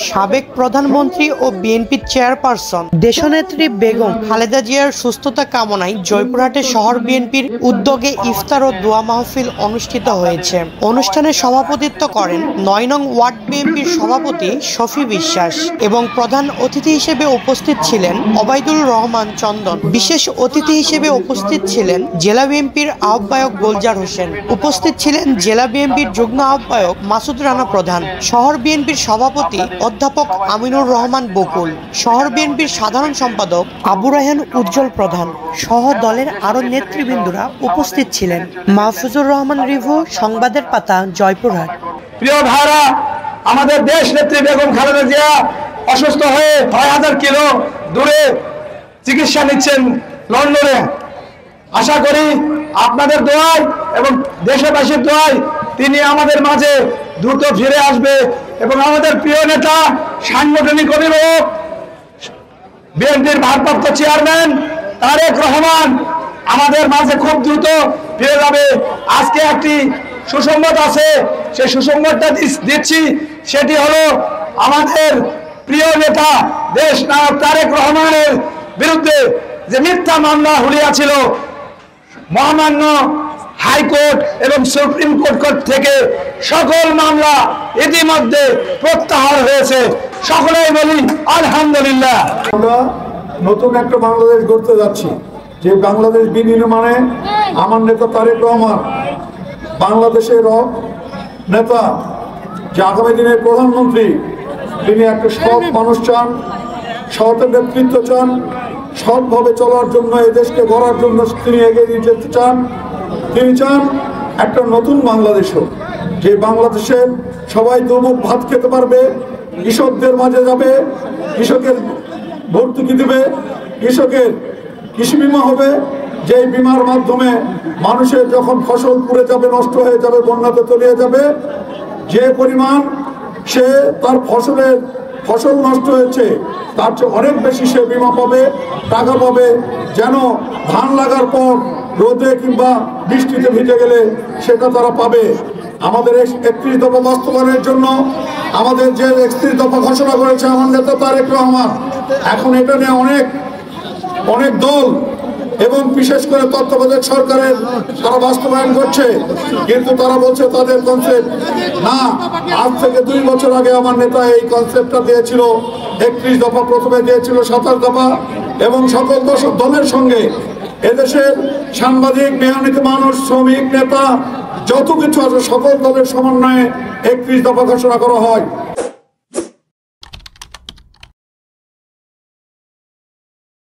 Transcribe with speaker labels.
Speaker 1: সাবেক প্রধানমন্ত্রী ও বিএনপির চেয়ারপারসন দেশনেত্রী বেগম খালেদা জিয়ার সুস্থতা কামনায় জয়পুরহাটে শহর বিএনপির উদ্যোগে ইফতার ও দোয়া মাহফিল অনুষ্ঠিত হয়েছে। অনুষ্ঠানে সভাপতিত্ব করেন ৯ নং ওয়ার্ড বিএনপির সভাপতি শফি বিশ্বাস এবং প্রধান অতিথি হিসেবে উপস্থিত ছিলেন ওবায়দুল রহমান চন্দন। বিশেষ অতিথি হিসেবে উপস্থিত ছিলেন জেলা বিএনপির আহ্বায়ক গোলজার হোসেন। উপস্থিত ছিলেন জেলা বিএনপির যুগ্ম আহ্বায়ক মাসুদ রানা প্রধান, শহর বিএনপির সভাপতি অধ্যাপক আমিনুর রহমান বকুল, শহর বিএনপির সাধারণ সম্পাদক আবু রায়হান উজ্জ্বল প্রধান সহ দলের আরো নেতৃবৃন্দরা উপস্থিত ছিলেন। মাহফুজুর রহমান রিভু, সংবাদের পাতা, জয়পুরহাট।
Speaker 2: প্রিয় ভাইরা, আমাদের দেশ নেত্রী বেগম খালেদা জিয়া অসুস্থ হয়ে ৬,০০০ কিলো দূরে চিকিৎসা নিচ্ছেন লন্ডনে। আশা করি আপনাদের দোয়ায় এবং দেশবাসীর দোয়ায় তিনি আমাদের মাঝে দ্রুত ফিরে আসবে এবং আমাদের প্রিয় নেতা, সাংগঠনিক অভিভাবক, বিএনপির ভারপ্রাপ্ত চেয়ারম্যান তারেক রহমান আমাদের মাঝে খুব দ্রুত ফিরে যাবে। আজকে একটি সুসংবাদ আছে, সেই সুসংবাদটা দিচ্ছি। সেটি হলো আমাদের প্রিয় নেতা দেশ নায়ক তারেক রহমানের বিরুদ্ধে যে মিথ্যা মামলা হুলিয়াছিল মহামান্য হাইকোর্ট এবং সুপ্রিম কোর্ট থেকে সকল মামলা ইতিমধ্যে প্রত্যাহার হয়েছে। সকলেই বলি আলহামদুলিল্লাহ।
Speaker 3: আমরা নতুন একটা বাংলাদেশ গড়তে যাচ্ছি, যে বাংলাদেশ বিনির্মাণে আমার নেতা তারেক রহমান বাংলাদেশের নেতা, যে আগামী দিনের প্রধানমন্ত্রী, তিনি একটা সৎ মানুষ চান, সৎ নেতৃত্ব চান, সৎভাবে চলার জন্য এই দেশকে গড়ার জন্য তিনি এগিয়ে নিয়ে যেতে চান। তিনি চান একটা নতুন বাংলাদেশ হোক, যে বাংলাদেশে সবাই দুমুখ ভাত খেতে পারবে, কৃষকদের মাঝে যাবে, কৃষকের ভর্তুকি দেবে, কৃষকের কৃষি বিমা হবে, যেই বিমার মাধ্যমে মানুষের যখন ফসল পুড়ে যাবে, নষ্ট হয়ে যাবে, বন্যাতে তলিয়ে যাবে, যে পরিমাণ সে তার ফসল নষ্ট হয়েছে তার চেয়ে অনেক বেশি সে বিমা পাবে, টাকা পাবে, যেন ধান লাগার পর রোদে কিংবা বৃষ্টিতে ভিজে গেলে সেটা তারা পাবে। আমাদের ৩১ দফা বাস্তবায়নের জন্য আমাদের যে ৩১ দফা ঘোষণা করেছে আমার নেতা তারেক রহমান, এখন এটা নিয়ে অনেক দল এবং বিশেষ করে তত্ত্বাবধায়ক সরকারের তারা বাস্তবায়ন করছে, কিন্তু তারা বলছে তাদের কনসেপ্ট না। আজ থেকে ২ বছর আগে আমার নেতা এই কনসেপ্টটা দিয়েছিল। ৩১ দফা প্রথমে দিয়েছিল, ২৭ দফা, এবং সকল দলের সঙ্গে এদেশের সাংবাদিক, মেহনতি মানুষ, শ্রমিক, নেতা যত কিছু আছে সকল দলের সমন্বয়ে ৩১ দফা ঘোষণা করা হয়।